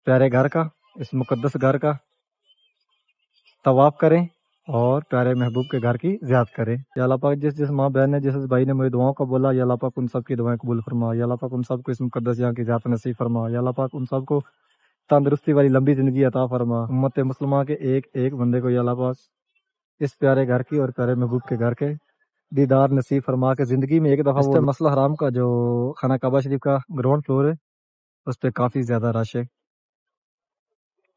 پیارے گھر کا، اس مقدس گھر کا طواف کریں اور پیارے محبوب کے گھر کی زیارت کریں۔ یا اللہ پاک جس ماں بہن نے، جس بھائی نے مجھے دعاؤں کا بولا، یا اللہ پاک ان سب کی دعائیں قبول فرما۔ یا اللہ پاک ان سب کو اس مقدس جگہ کی زیارت نصیب فرما۔ یا اللہ پاک ان سب کو تندرستی والی لمبی زندگی عطا فرما۔ امت مسلمہ کے ایک ایک بندے کو یا اللہ پاک اس پیارے گھر کی اور پیارے محبوب کے گھر کے دیدار نصیب فرما کے زندگی میں ایک دفعہ وہ مسجد حرام کا جو خانہ کعبہ شریف کا گراؤنڈ فلور ہے اس پہ کافی زیادہ رش ہے،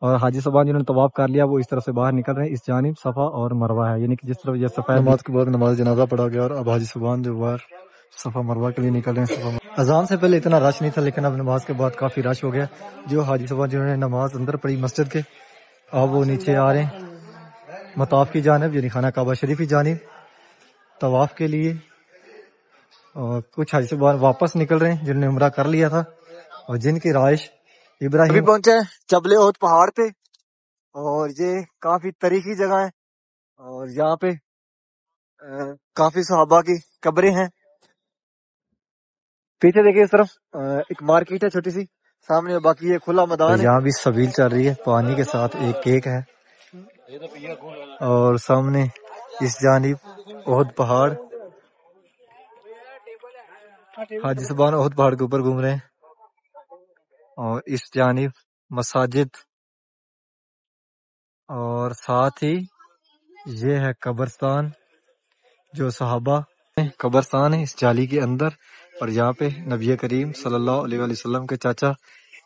اور حاجی صاحبان جنہوں نے طواف کر لیا وہ اس طرف سے باہر نکل رہے ہیں۔ اس جانب صفا اور مروہ ہے، یعنی کہ جس طرف یہ صفا نماز کے بعد نماز جنازہ پڑھا گیا اور اب حاجی صاحبان جو باہر صفا مروہ کے لیے نکل رہے ہیں۔ اذان سے پہلے اتنا رش نہیں تھا، لیکن اب نماز کے بعد کافی رش ہو گیا۔ جو حاجی صاحبان جنہوں نے نماز اندر پڑھی مسجد کے، اب وہ نیچے آ رہے ہیں مطاف کی جانب، یعنی خانہ کعبہ شریف کی جانب طواف کے لیے، اور کچھ حاجی صاحبان واپس نکل رہے ہیں جنہوں نے عمرہ کر لیا تھا اور جن کی رہائش ابراہیم۔ ابھی پہنچے ہیں جبل احد پہاڑ پہ، اور یہ کافی تاریخی جگہ ہے، اور یہاں پہ کافی صحابہ کی قبریں ہیں۔ پیچھے دیکھیے اس طرف ایک مارکیٹ ہے چھوٹی سی سامنے، باقی یہ کھلا میدان ہے۔ یہاں بھی سبیل چل رہی ہے، پانی کے ساتھ ایک کیک ہے، اور سامنے اس جانب احد پہاڑ، حاجی صاحبان احد پہاڑ کے اوپر گھوم رہے ہیں، اور اس جانب مساجد، اور ساتھ ہی یہ ہے قبرستان جو صحابہ قبرستان ہے اس جالی کے اندر، اور یہاں پہ نبی کریم صلی اللہ علیہ وآلہ وسلم کے چاچا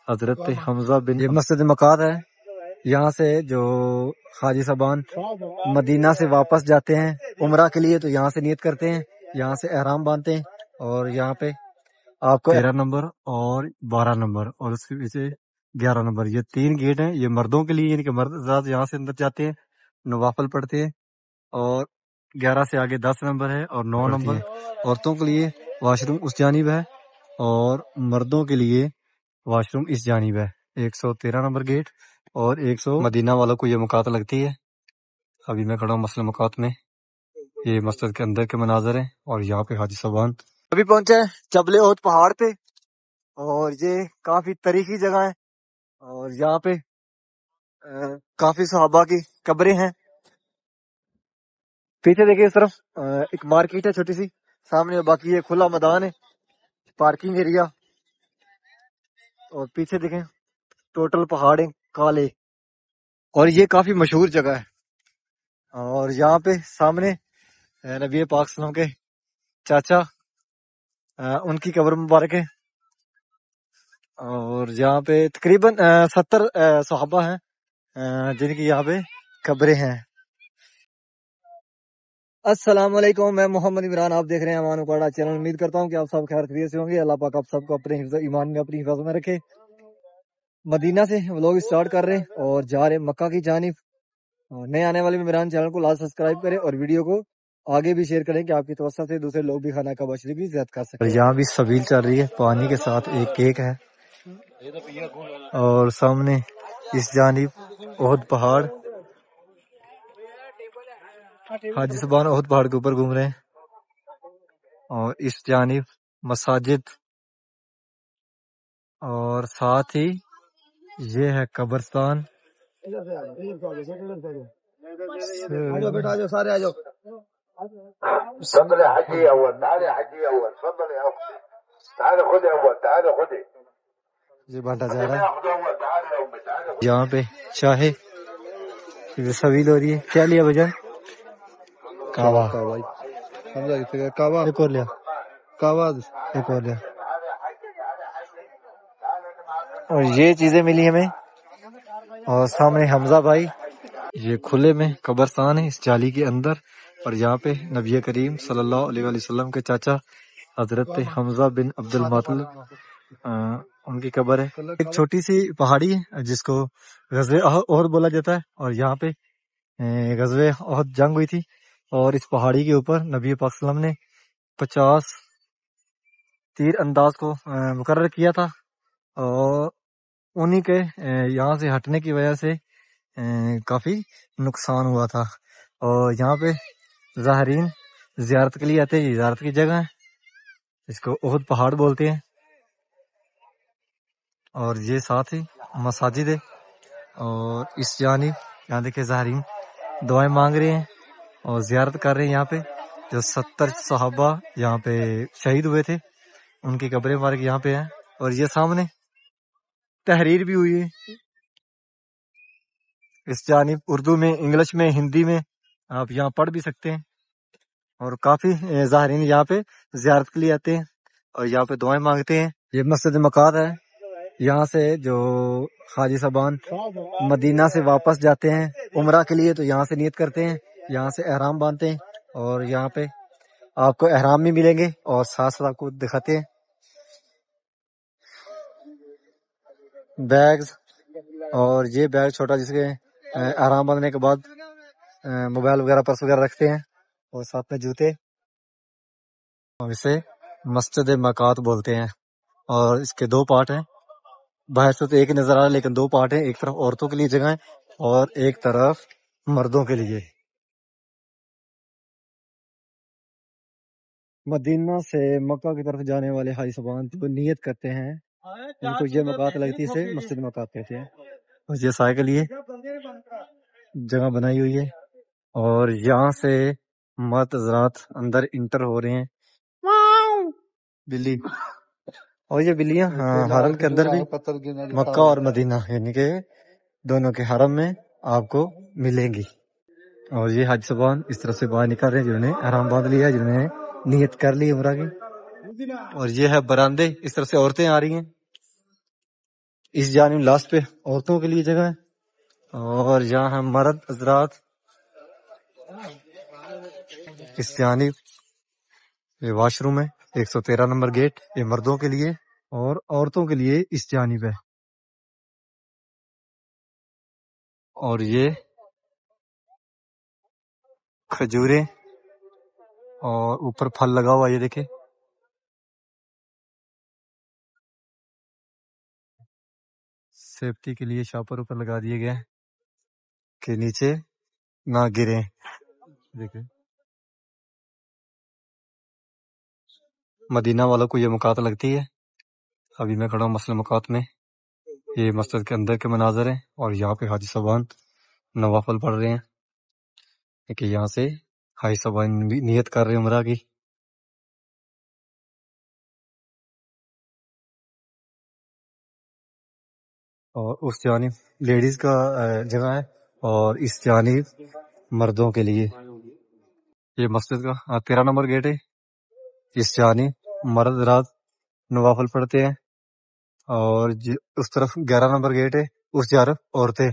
حضرت حمزہ بن، یہ مسجد مقاد ہے۔ یہاں سے جو حاجی صاحبان مدینہ سے واپس جاتے ہیں عمرہ کے لیے تو یہاں سے نیت کرتے ہیں، یہاں سے احرام باندھتے ہیں، اور یہاں پہ آپ کو 13 نمبر اور 12 نمبر اور اس کے پیچھے 11 نمبر، یہ 3 گیٹ ہیں، یہ مردوں کے لیے، یعنی کہ مرد حضرات یہاں سے اندر جاتے ہیں، نوافل پڑھتے ہیں، اور 11 سے آگے 10 نمبر ہے اور 9 نمبر عورتوں کے لیے واش روم اس جانب ہے، اور مردوں کے لیے واش روم اس جانب ہے۔ 113 نمبر گیٹ اور 100 مدینہ والوں کو یہ مقات لگتی ہے۔ ابھی میں کھڑا ہوں مسجد مقات میں، یہ مسجد کے اندر کے مناظر ہیں، اور یہاں پہ حاجی صاحبان ابھی پہنچے ہیں جبل احد پہاڑ پہ، اور یہ کافی تاریخی جگہ ہے، اور یہاں پہ کافی صحابہ کی قبریں ہیں۔ پیچھے دیکھیے اس طرف ایک مارکیٹ ہے چھوٹی سی سامنے، باقی یہ کھلا میدان ہے، پارکنگ ایریا، اور پیچھے دیکھیں ٹوٹل پہاڑ ہیں کالے، اور یہ کافی مشہور جگہ ہے، اور یہاں پہ سامنے نبی پاک صلی اللہ علیہ وسلم کے چاچا ان کی قبر مبارک ہے، اور یہاں پہ تقریباً 70 صحابہ ہیں جن کی یہاں پہ قبریں ہیں۔ السلام علیکم، میں محمد عمران، آپ دیکھ رہے ہیں امان اکاڑا چینل۔ امید کرتا ہوں کہ آپ سب خیر خیریت سے ہوں گے۔ اللہ پاک آپ سب کو اپنے حفظ ایمان میں، اپنی حفاظت میں رکھے۔ مدینہ سے ولاگ سٹارٹ کر رہے ہیں اور جا رہے ہیں مکہ کی جانب۔ نئے آنے والے ممبران چینل کو لازم سبسکرائب کریں اور ویڈیو کو آگے بھی شیئر کریں کہ آپ کی توسط سے دوسرے لوگ بھی خانہ کعبہ شریف کی زیارت کر سکیں۔ یہاں بھی سبیل چل رہی ہے، پانی کے ساتھ ایک کیک ہے، اور سامنے اس جانب احد پہاڑ، حاجی صاحبان احد پہاڑ کے اوپر گھوم رہے ہیں، اور اس جانب مساجد، اور ساتھ ہی یہ ہے قبرستان۔ یہ بانٹا جا رہا ہے یہاں پہ چاہے سویل ہو رہی ہے۔ کیا لیا بجن؟ کعوہ، ایک اور لیا، کعوہ ایک اور لیا، اور یہ چیزیں ملی ہمیں۔ اور سامنے حمزہ بھائی، یہ کھلے میں قبرستان ہے اس جالی کے اندر، اور یہاں پہ نبی کریم صلی اللہ علیہ وآلہ وسلم کے چاچا حضرت حمزہ بن عبد المطلب ان کی قبر ہے۔ ایک چھوٹی سی پہاڑی ہے جس کو غزوہ احد بولا جاتا ہے، اور یہاں پہ غزوہ احد جنگ ہوئی تھی، اور اس پہاڑی کے اوپر نبی پاک صلی اللہ علیہ وسلم نے 50 تیر انداز کو مقرر کیا تھا، اور انہی کے یہاں سے ہٹنے کی وجہ سے کافی نقصان ہوا تھا، اور یہاں پہ زائرین زیارت کے لیے آتے ہیں۔ یہ زیارت کی جگہ ہے، اس کو احد پہاڑ بولتے ہیں، اور یہ ساتھ ہی مساجد ہے اور اس جانب یہاں دیکھیں زائرین دعائیں مانگ رہے ہیں اور زیارت کر رہے ہیں. یہاں پہ جو 70 صحابہ یہاں پہ شہید ہوئے تھے ان کی قبریں مبارک یہاں پہ ہیں. اور یہ سامنے تحریر بھی ہوئی ہے اس جانب اردو میں، انگلش میں، ہندی میں، آپ یہاں پڑھ بھی سکتے ہیں. اور کافی زائرین یہاں پہ زیارت کے لیے آتے ہیں اور یہاں پہ دعائیں مانگتے ہیں. یہ مسجد مقار ہے. یہاں سے جو حاجی صاحبان مدینہ سے واپس جاتے ہیں عمرہ کے لیے تو یہاں سے نیت کرتے ہیں، یہاں سے احرام باندھتے ہیں اور یہاں پہ آپ کو احرام بھی ملیں گے اور ساتھ ساتھ آپ کو دکھاتے ہیں بیگز. اور یہ بیگ چھوٹا جس کے احرام باندھنے کے بعد موبائل وغیرہ پرس وغیرہ رکھتے ہیں اور ساتھ میں جوتے. اور اسے مسجد مقات بولتے ہیں اور اس کے 2 پارٹ ہیں. باہر سے تو ایک ہی نظر آ رہا ہے لیکن 2 پارٹ ہیں، ایک طرف عورتوں کے لیے جگہ ہے اور ایک طرف مردوں کے لیے. مدینہ سے مکہ کی طرف جانے والے حاجی صاحبان جو نیت کرتے ہیں ان کو یہ مقات لگتی ہے، اسے مسجد مقات کہتے ہیں. اور یہ سائے کے لیے جگہ بنائی ہوئی ہے اور یہاں سے مرد حضرات اندر انٹر ہو رہے ہیں. بلی اور یہ بلیاں حرم کے اندر بھی مکہ اور مدینہ یعنی کہ دونوں کے حرم میں آپ کو ملیں گی. اور یہ حج صاحبان اس طرح سے باہر نکل رہے ہیں جنہوں نے احرام باندھ لیا ہے، جنہوں نے نیت کر لی عمرہ کی. اور یہ ہے برآمدے، اس طرف سے عورتیں آ رہی ہیں. اس جانب لاسٹ پہ عورتوں کے لیے جگہ ہے اور یہاں ہے مرد حضرات. اس جانب یہ واش روم ہے، 113 نمبر گیٹ، یہ مردوں کے لیے اور عورتوں کے لیے اس جانب ہے. اور یہ کھجوریں اور اوپر پھل لگا ہوا، یہ دیکھیں سیفٹی کے لیے شاپر اوپر لگا دیے گئے کہ نیچے نہ گریں. دیکھیں مدینہ والوں کو یہ مقات لگتی ہے. ابھی میں کھڑا ہوں مسجد مقات میں. یہ مسجد کے اندر کے مناظر ہیں اور یہاں پہ حاجی صاحبان نوافل پڑھ رہے ہیں کہ یہاں سے حاجی صاحبان بھی نیت کر رہے ہیں عمرہ کی. اور اس جانب لیڈیز کا جگہ ہے اور اس جانب مردوں کے لیے. یہ مسجد کا 13 نمبر گیٹ ہے. اس جانب مرد رات نوافل پڑھتے ہیں اور اس طرف 11 نمبر گیٹ ہے، اس جانب عورتیں.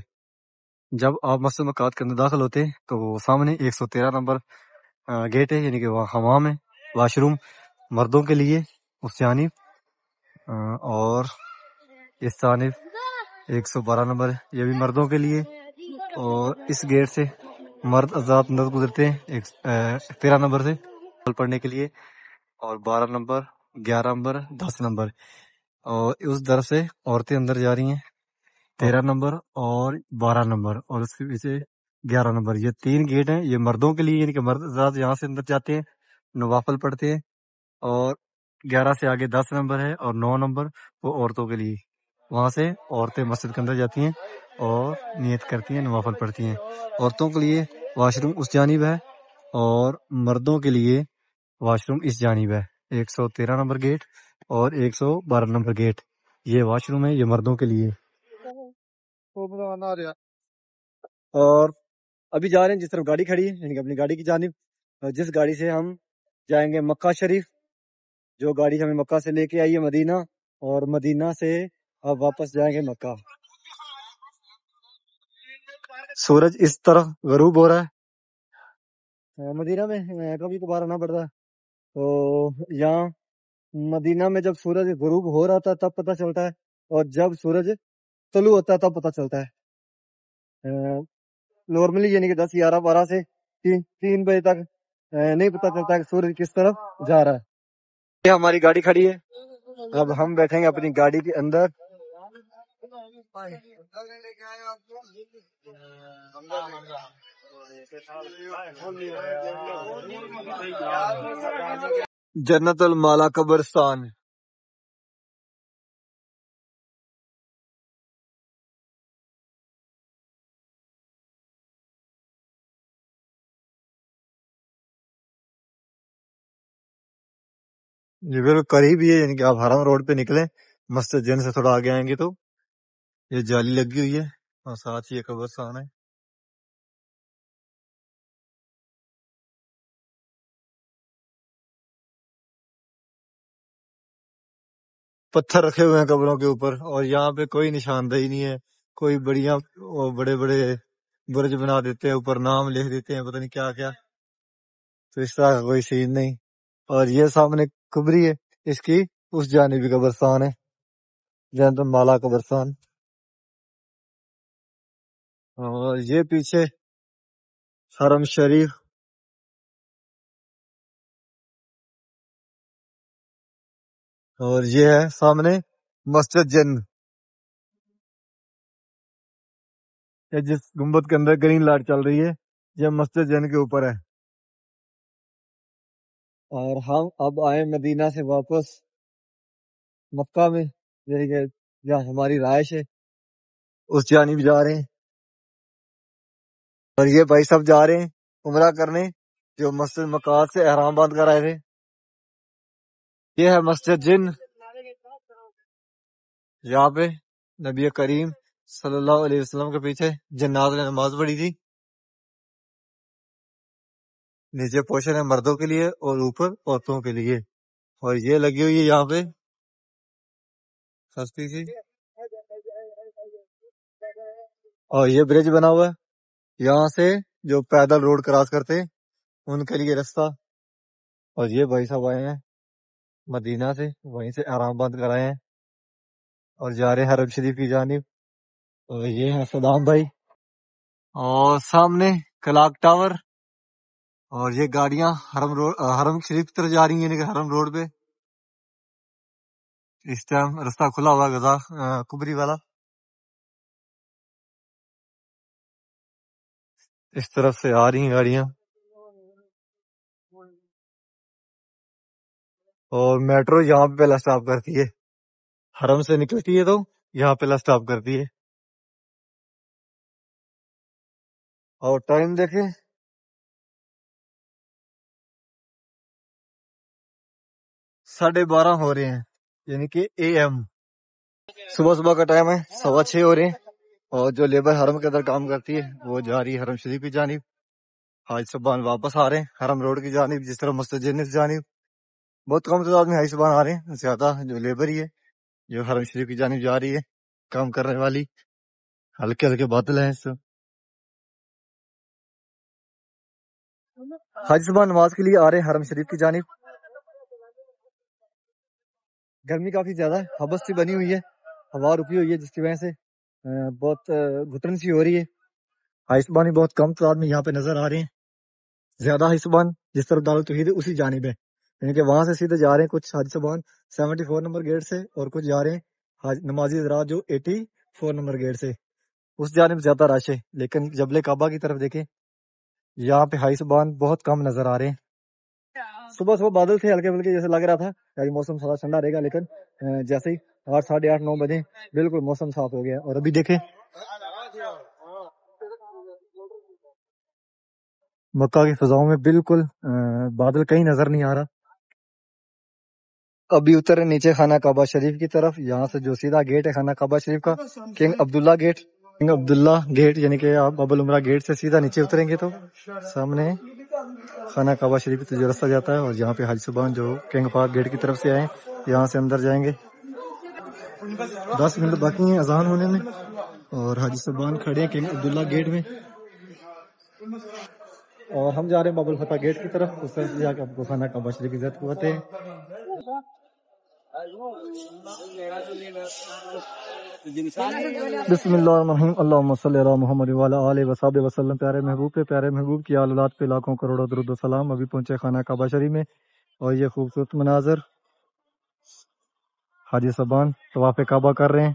جب آپ مسجد مقات کے اندر داخل ہوتے ہیں تو وہ سامنے 113 نمبر گیٹ ہے یعنی کہ وہ حمام ہے، واش روم مردوں کے لیے اس جانب. اور اس جانب 112 نمبر ہے، یہ بھی مردوں کے لیے. اور اس گیٹ سے مرد آزاد اندر گزرتے ہیں 13 نمبر سے پڑھنے کے لیے اور 12 نمبر 11 نمبر 10 نمبر. اور اس طرف سے عورتیں اندر جا رہی ہیں 13 نمبر اور 12 نمبر اور اس کے پیچھے 11 نمبر. یہ 3 گیٹ ہیں، یہ مردوں کے لیے یعنی کہ مرد آزاد یہاں سے اندر جاتے ہیں، نوافل پڑھتے ہیں. اور 11 سے آگے 10 نمبر ہے اور 9 نمبر وہ عورتوں کے لیے. وہاں سے عورتیں مسجد کے اندر جاتی ہیں اور نیت کرتی ہیں، نوافل پڑھتی ہیں. عورتوں کے لیے واش روم اس جانب ہے اور مردوں کے لیے واش روم اس جانب ہے. 113 نمبر گیٹ اور 112 نمبر گیٹ یہ واش روم ہے، یہ مردوں کے لیے. اور ابھی جا رہے ہیں جس طرف گاڑی کھڑی ہے یعنی کہ اپنی گاڑی کی جانب، جس گاڑی سے ہم جائیں گے مکہ شریف، جو گاڑی ہمیں مکہ سے لے کے آئی ہے مدینہ، اور مدینہ سے اب واپس جائیں گے مکہ. سورج اس طرف غروب ہو رہا ہے. مدینہ میں کبھی کبھار آنا پڑتا ہے تو یہاں مدینہ میں جب سورج غروب ہو رہا تھا تب پتہ چلتا ہے اور جب سورج طلوع ہوتا ہے تب پتہ چلتا ہے. نارملی یعنی کہ 10 11 12 سے 3 بجے تک نہیں پتہ چلتا کہ سورج کس طرف جا رہا ہے. یہ ہماری گاڑی کھڑی ہے، اب ہم بیٹھیں گے اپنی گاڑی کے اندر. جنت المالا قبرستان. یہ بالکل قریب ہی ہے، یعنی کہ آپ حرم روڈ پہ نکلیں مسجد جن سے تھوڑا آگے آئیں گے تو یہ جالی لگی ہوئی ہے اور ساتھ ہی یہ قبرستان ہے. پتھر رکھے ہوئے ہیں قبروں کے اوپر اور یہاں پہ کوئی نشاندہی نہیں ہے. کوئی بڑے بڑے برج بنا دیتے ہیں، اوپر نام لکھ دیتے ہیں، پتہ نہیں کیا کیا. تو اس طرح کا کوئی سین نہیں. اور یہ سامنے کبری ہے، اس کی اس جانبی قبرستان ہے، جنت مالا قبرستان. اور یہ پیچھے حرم شریف. اور یہ ہے سامنے مسجد جن، جس گنبد کے اندر گرین لائٹ چل رہی ہے، یہ مسجد جن کے اوپر ہے. اور ہم اب آئے مدینہ سے واپس مکہ میں، یعنی کہ جہاں ہماری رہائش ہے اس جانب جا رہے ہیں. اور یہ بھائی سب جا رہے ہیں عمرہ کرنے، جو مسجد مکہ سے احرام باندھ کر آئے تھے. یہ ہے مسجد جن. یہاں پہ نبی کریم صلی اللہ علیہ وسلم کے پیچھے جنات نے نماز پڑھی تھی. نیچے پوشن ہے مردوں کے لیے اور اوپر عورتوں کے لیے. اور یہ لگی ہوئی ہے یہاں پہ سستی سی. اور یہ برج بنا ہوا ہے یہاں سے جو پیدل روڈ کراس کرتے ہیں ان کے لیے رستہ. اور یہ بھائی صاحب آئے ہیں مدینہ سے، وہیں سے احرام باندھ کر آئے ہیں اور جا رہے ہیں حرم شریف کی جانب. اور یہ ہے صدام بھائی. اور سامنے کلاک ٹاور. اور یہ گاڑیاں حرم شریف کی طرف جا رہی ہیں، یعنی کہ حرم روڈ پہ. اس ٹائم رستہ کھلا ہوا ہے غزہ کبری والا. اس طرف سے آ رہی ہیں گاڑیاں. اور میٹرو یہاں پہ پہلا سٹاپ کرتی ہے، حرم سے نکلتی ہے تو یہاں پہلا سٹاپ کرتی ہے. اور ٹائم دیکھیں 12:30 ہو رہے ہیں، یعنی کہ AM. صبح کا ٹائم ہے، 6:15 ہو رہے ہیں. اور جو لیبر حرم کے اندر کام کرتی ہے وہ جا رہی ہے حرم شریف کی جانب. حاج صبان واپس آ رہے ہیں حرم روڈ کی جانب، جس طرح مسجد جن کی جانب. بہت کم تعداد میں حاج صبان آ رہے ہیں، زیادہ جو لیبر ہی ہے جو حرم شریف کی جانب جا رہی ہے کام کرنے والی. ہلکے ہلکے بادل ہیں. اس حاج صبان نماز کے لیے آ رہے ہیں حرم شریف کی جانب. گرمی کافی زیادہ ہے، حبس سی بنی ہوئی ہے، ہوا رکی ہوئی ہے، جس کی وجہ سے بہت گھٹن سی ہو رہی ہے. حاج صبان بھی بہت کم تعداد میں یہاں پہ نظر آ رہے ہیں. زیادہ حاج صبان جس طرف دار التوحید ہے اسی جانب ہے، یعنی کہ وہاں سے سیدھے جا رہے ہیں کچھ حاج صبان 74 نمبر گیٹ سے، اور کچھ جا رہے ہیں نمازی حضرات جو 84 نمبر گیٹ سے. اس جانب زیادہ رش ہے. لیکن جبل کعبہ کی طرف دیکھیں، یہاں پہ حاج صبان بہت کم نظر آ رہے ہیں. صبح بادل تھے ہلکے پھلکے، جیسے لگ رہا تھا کہ موسم تھوڑا ٹھنڈا رہے گا، لیکن جیسے ہی 8 ساڑھے 8 9 بجے بالکل موسم صاف ہو گیا. اور ابھی دیکھیں مکہ کی فضاؤں میں بالکل بادل کہیں نظر نہیں آ رہا. ابھی اترے نیچے خانہ کعبہ شریف کی طرف. یہاں سے جو سیدھا گیٹ ہے خانہ کعبہ شریف کا، کنگ عبداللہ گیٹ، یعنی کہ آپ باب العمرہ گیٹ سے سیدھا نیچے اتریں گے تو سامنے خانہ کعبہ شریف کی جو راستہ جاتا ہے. اور یہاں پہ حاج صبان جو کنگ پارک گیٹ کی طرف سے آئے یہاں سے اندر جائیں گے. 10 منٹ باقی ہیں اذان ہونے میں، اور حاجی صبان کھڑے ہیں کنگ عبداللہ گیٹ میں. اور ہم جا رہے ہیں باب الفتح گیٹ کی طرف، اس طرف جا کے آپ کو خانہ کعبہ شریف کی زیارت کرواتے ہیں. بسم اللہ الرحمن الرحیم. اللہم صلی علی محمد وعلی آلہ وصحبہ وسلم. پیارے محبوب کی آل اولاد پہ لاکھوں کروڑوں درود و سلام. ابھی پہنچے خانہ کعبہ شریف میں، اور یہ خوبصورت مناظر. حاجی صبان طواف کعبہ کر رہے ہیں،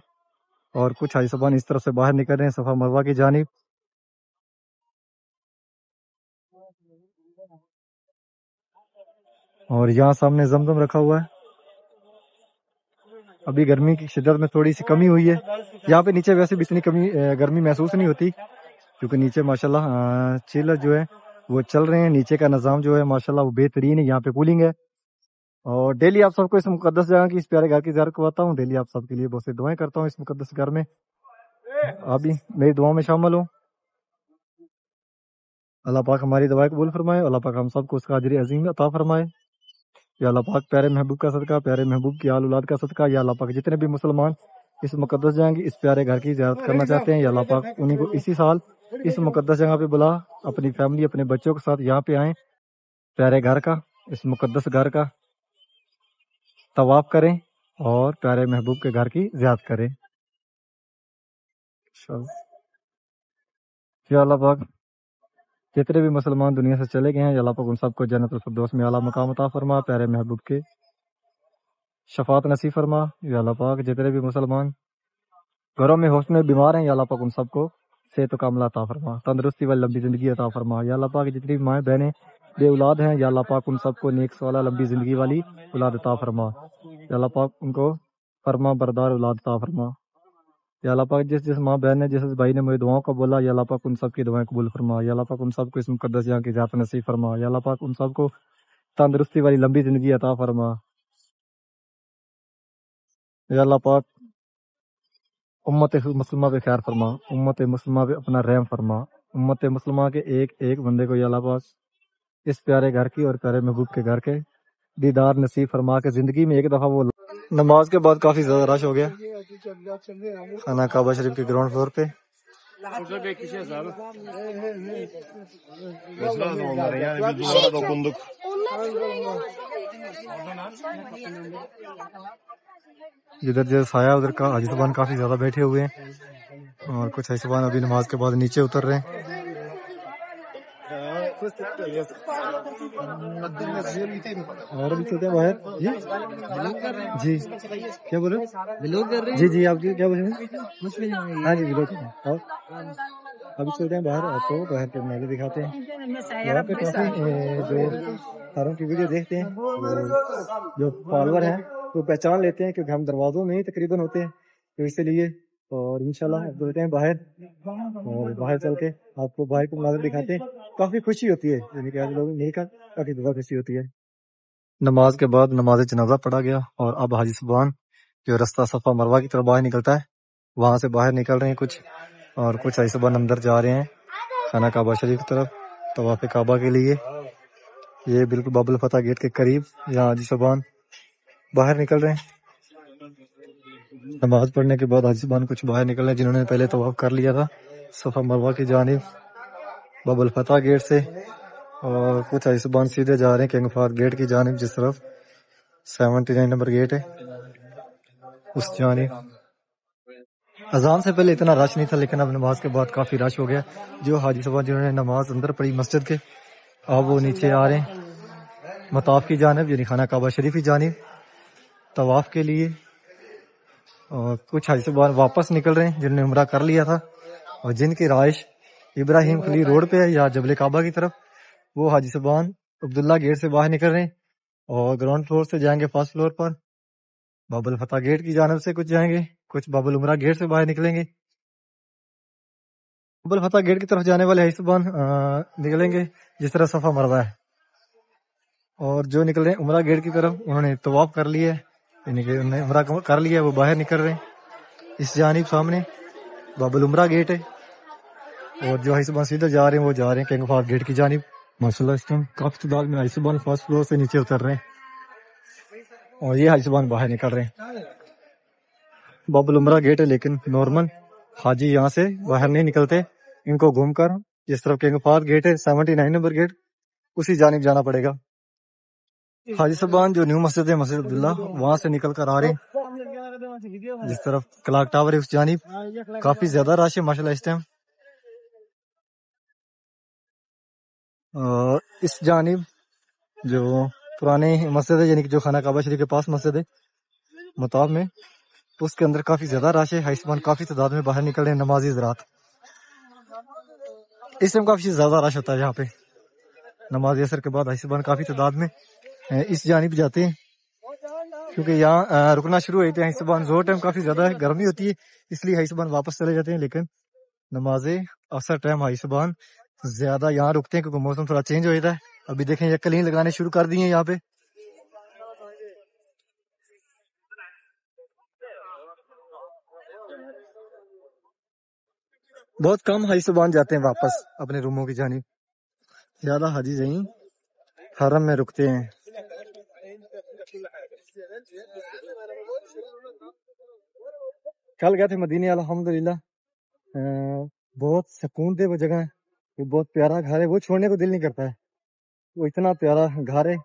اور کچھ حاجی صبان اس طرف سے باہر نکل رہے ہیں صفا مروہ کی جانب. اور یہاں سامنے زمزم رکھا ہوا ہے. ابھی گرمی کی شدت میں تھوڑی سی کمی ہوئی ہے. یہاں پہ نیچے ویسے بھی اتنی گرمی محسوس نہیں ہوتی، کیونکہ نیچے ماشاءاللہ چیلر جو ہے وہ چل رہے ہیں. نیچے کا نظام جو ہے ماشاءاللہ وہ بہترین ہے، یہاں پہ کولنگ ہے. اور ڈیلی آپ سب کو اس مقدس جگہ کی اس پیارے گھر کی زیارت کرواتا ہوں. ڈیلی آپ سب کے لیے بہت سی دعائیں کرتا ہوں اس مقدس گھر میں. آپ بھی میری دعاؤں میں شامل ہوں. اللہ پاک ہماری دعائیں قبول فرمائے. اللہ پاک ہم سب کو اس کا اجر عظیم عطا فرمائے. یا اللہ پاک پیارے محبوب کا صدقہ, پیارے محبوب کی آل اولاد کا صدقہ, یا اللہ پاک جتنے بھی مسلمان اس مقدس جگہ کی اس پیارے گھر کی زیارت کرنا چاہتے ہیں, یا اللہ پاک انہیں کو اسی سال اس مقدس جگہ پہ بلا, اپنی فیملی اپنے بچوں کے ساتھ یہاں پہ آئیں, پیارے گھر کا, اس مقدس گھر کا طواف کریں اور پیارے محبوب کے گھر کی زیارت کریں. یا اللہ پاک جتنے بھی مسلمان دنیا سے چلے گئے ہیں, یا اللہ پاک ان سب کو جنت الفردوس میں اعلیٰ مقام عطا فرما, پیارے محبوب کے شفاعت نصیب فرما. یا اللہ پاک جتنے بھی مسلمان گھروں میں ہوش میں بیمار ہیں, یا اللہ پاک ان سب کو صحت و کاملہ عطا فرما, تندرستی والی لمبی زندگی عطا فرما. یا اللہ پاک جتنی بھی مائیں بہنیں بے اولاد ہیں, یا اللہ پاک ان سب کو نیک سوالہ لمبی زندگی والی اولاد عطا فرما. یا اللہ پاک ان کو فرما بردار اولاد عطا فرما. یا اللہ پاک جس ماں بہن نے, جس بھائی نے مجھے دعاؤں کا بولا, یا اللہ پاک ان سب کی دعائیں قبول فرما. یا اللہ پاک ان سب کو اس مقدس جگہ کی زیارت نصیب فرما. یا اللہ پاک ان سب کو تندرستی والی لمبی زندگی عطا فرما. یا اللہ پاک امت مسلمہ پہ خیر فرما, امت مسلمہ پہ اپنا رحم فرما. امت مسلمہ کے ایک ایک بندے کو یا اللہ پاک اس پیارے گھر کی اور پیارے محبوب کے گھر کے دیدار نصیب فرما کے زندگی میں ایک دفعہ وہ. نماز کے بعد کافی زیادہ رش ہو گیا خانہ کعبہ شریف کے گراؤنڈ فلور پہ. جدھر جو سایہ ادھر کا حاجی صاحبان کافی زیادہ بیٹھے ہوئے ہیں, اور کچھ حاجی صاحبان ابھی نماز کے بعد نیچے اتر رہے ہیں. اور ابھی چلتے ہیں باہر. جی کیا بول رہے ہیں؟ جی جی آپ کیا بول رہے ہیں؟ ہاں جی بلوگ. اور ابھی چلتے ہیں باہر, آپ کو باہر کے میلے دکھاتے ہیں. یہاں پہ کافی جو ساروں کی ویڈیو دیکھتے ہیں, جو فالوور ہیں وہ پہچان لیتے ہیں کیونکہ ہم دروازوں میں ہی تقریباً ہوتے ہیں, تو اس لیے. اور انشاءاللہ چلتے ہیں باہر, اور باہر چل کے آپ کو باہر کو مناظر دکھاتے ہیں. کافی خوشی ہوتی ہے, یعنی کہ آج لوگ نہیں کا کافی زیادہ خوشی ہوتی ہے. نماز کے بعد نماز جنازہ پڑھا گیا, اور اب حاجی صاحبان جو رستہ صفا مروہ کی طرف باہر نکلتا ہے وہاں سے باہر نکل رہے ہیں کچھ, اور کچھ حاجی صاحبان اندر جا رہے ہیں خانہ کعبہ شریف کی طرف طواف کعبہ کے لیے. یہ بالکل باب الفتح گیٹ کے قریب یہاں حاجی صاحبان باہر نکل رہے ہیں. نماز پڑھنے کے بعد حاجی صاحبان کچھ باہر نکل رہے ہیں جنہوں نے پہلے طواف کر لیا تھا صفا مروہ کی جانب باب الفتح گیٹ سے, اور کچھ حاجی صاحبان سیدھے جا رہے ہیں کنگ فہد گیٹ کی جانب, جس طرف 79 نمبر گیٹ ہے اس جانب. اذان سے پہلے اتنا رش نہیں تھا, لیکن اب نماز کے بعد کافی رش ہو گیا. جو حاجی صاحبان جنہوں نے نماز اندر پڑھی مسجد کے, اب وہ نیچے آ رہے ہیں مطاف کی جانب, یعنی خانہ کعبہ شریف کی جانب طواف کے لیے. اور کچھ حاجی صاحبان واپس نکل رہے ہیں جنہوں نے عمرہ کر لیا تھا, اور جن کی رہائش ابراہیم خلیل روڈ پہ ہے یا جبل کعبہ کی طرف, وہ حاجی صاحبان عبداللہ گیٹ سے باہر نکل رہے ہیں, اور گراؤنڈ فلور سے جائیں گے فرسٹ فلور پر. باب الفتح گیٹ کی جانب سے کچھ جائیں گے, کچھ باب العمرہ گیٹ سے باہر نکلیں گے. باب الفتح گیٹ کی طرف جانے والے حاجی صاحبان نکلیں گے جس طرح صفا مروہ ہے, اور جو نکل رہے ہیں عمرہ گیٹ کی طرف انہوں نے طواف کر لیا ہے, یعنی کہ انہوں نے عمرہ کر لیا ہے, وہ باہر نکل رہے ہیں. اس جانب سامنے باب العمرہ گیٹ ہے, اور جو حاجی صاحبان سیدھے جا رہے ہیں وہ جا رہے ہیں کنگ فہد گیٹ کی جانب. ماشاءاللہ اس ٹائم کافی تعداد میں حاجی صاحبان فرسٹ فلور سے نیچے اتر رہے ہیں, اور یہ حاجی صاحبان باہر نکل رہے ہیں. باب العمرہ گیٹ ہے, لیکن نارمل حاجی یہاں سے باہر نہیں نکلتے, ان کو گھوم کر جس طرف کنگ فہد گیٹ ہے 79 نمبر گیٹ اسی جانب جانا پڑے گا. حاجی صاحبان جو نیو مسجد ہے مسجد عبداللہ وہاں سے نکل کر آ رہے ہیں جس طرف کلاک ٹاور ہے اس جانب. کافی زیادہ رش ہے ماشاءاللہ اس ٹائم. اس جانب جو پرانے مسجد ہے, یعنی کہ جو خانہ کعبہ شریف کے پاس مسجد ہے مطاف میں, اس کے اندر کافی زیادہ رش ہے. حاجی صاحبان کافی تعداد میں باہر نکل رہے ہیں نمازی حضرات. اس ٹائم کافی زیادہ رش ہوتا ہے یہاں پہ. نماز عصر کے بعد حاجی صاحبان کافی تعداد میں اس جانب جاتے ہیں, کیونکہ یہاں رکنا شروع ہوتے ہیں حاجی صاحبان. زور ٹائم کافی زیادہ ہے, گرمی ہوتی ہے, اس لیے حاجی صاحبان واپس چلے جاتے ہیں. لیکن نماز عصر ٹائم حاجی صاحبان زیادہ یہاں رکتے ہیں کیونکہ موسم تھوڑا چینج ہو جاتا ہے. ابھی دیکھیں یہ کلین لگانے شروع کر دیے ہیں یہاں پہ, بہت کم حاجی صاحبان جاتے ہیں واپس اپنے روموں کی جانب. زیادہ حاجی یہیں حرم میں رکتے ہیں. کل گئے تھے مدینے الحمدللہ. بہت سکون دے وہ جگہ ہے. وہ بہت پیارا گھر ہے. وہ چھوڑنے کو دل نہیں کرتا ہے. وہ اتنا پیارا گھر ہے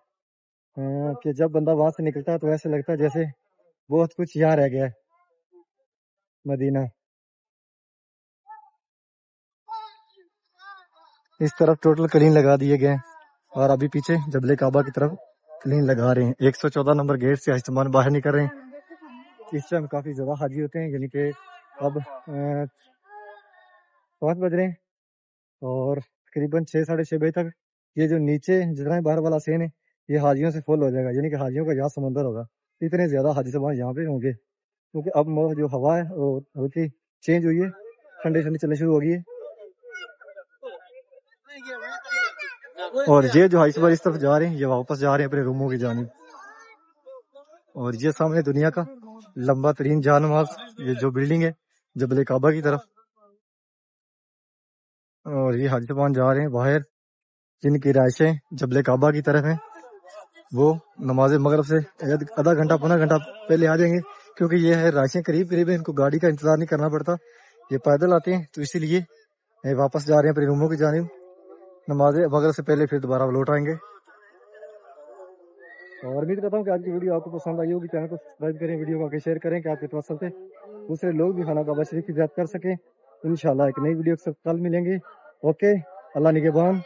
کہ جب بندہ وہاں سے نکلتا ہے تو ایسے لگتا ہے جیسے بہت کچھ یہاں رہ گیا ہے. مدینہ اس طرف ٹوٹل کلین لگا دیے گئے اور ابھی پیچھے جبل کعبہ کی طرف کلین لگا رہے ہیں. 114 نمبر گیٹ سے حاجی باہر نکل رہے ہیں. اس ٹائم کافی زیادہ حاجی ہوتے ہیں. یعنی کہ اب 5 بج رہے ہیں اور تقریباً 6 بجے تک یہ جو نیچے جتنا باہر والا سین ہے یہ حاجیوں سے فل ہو جائے گا. یعنی کہ حاجیوں کا یہاں سمندر ہوگا. اتنے زیادہ حاجی صاحب یہاں پہ ہوں گے کیونکہ اب جو ہوا ہے وہ ہلکی چینج ہوئی ہے. ٹھنڈی ٹھنڈی چلنے شروع ہو گئی ہے. اور یہ جو حاجی صاحب اس طرف جا رہے ہیں یہ واپس جا رہے ہیں اپنے روموں کی جانب. اور یہ سامنے دنیا کا لمبا ترین جا نماز یہ جو بلڈنگ ہے جبل کعبہ کی طرف. اور یہ حاجی صاحب جا رہے ہیں باہر جن کی رہائشیں جبل کعبہ کی طرف ہیں. وہ نماز مغرب سے آدھا گھنٹہ پونا گھنٹہ پہلے آ جائیں گے کیونکہ یہ ہے رہائشیں قریب قریب ہیں. ان کو گاڑی کا انتظار نہیں کرنا پڑتا. یہ پیدل آتے ہیں تو اسی لیے واپس جا رہے ہیں اپنے روموں کی جانب. نماز مغرب سے پہلے پھر دوبارہ لوٹ آئیں گے. اور امید کرتا ہوں کہ آج کی ویڈیو آپ کو پسند آئی ہوگی. چینل کو سبسکرائب کریں, ویڈیو کو آگے شیئر کریں کہ آپ کے توسل سے دوسرے لوگ بھی خانہ کعبہ شریف کی زیارت کر سکیں. انشاءاللہ ایک نئی ویڈیو کے ساتھ کل ملیں گے. اوکے, اللہ نگہبان.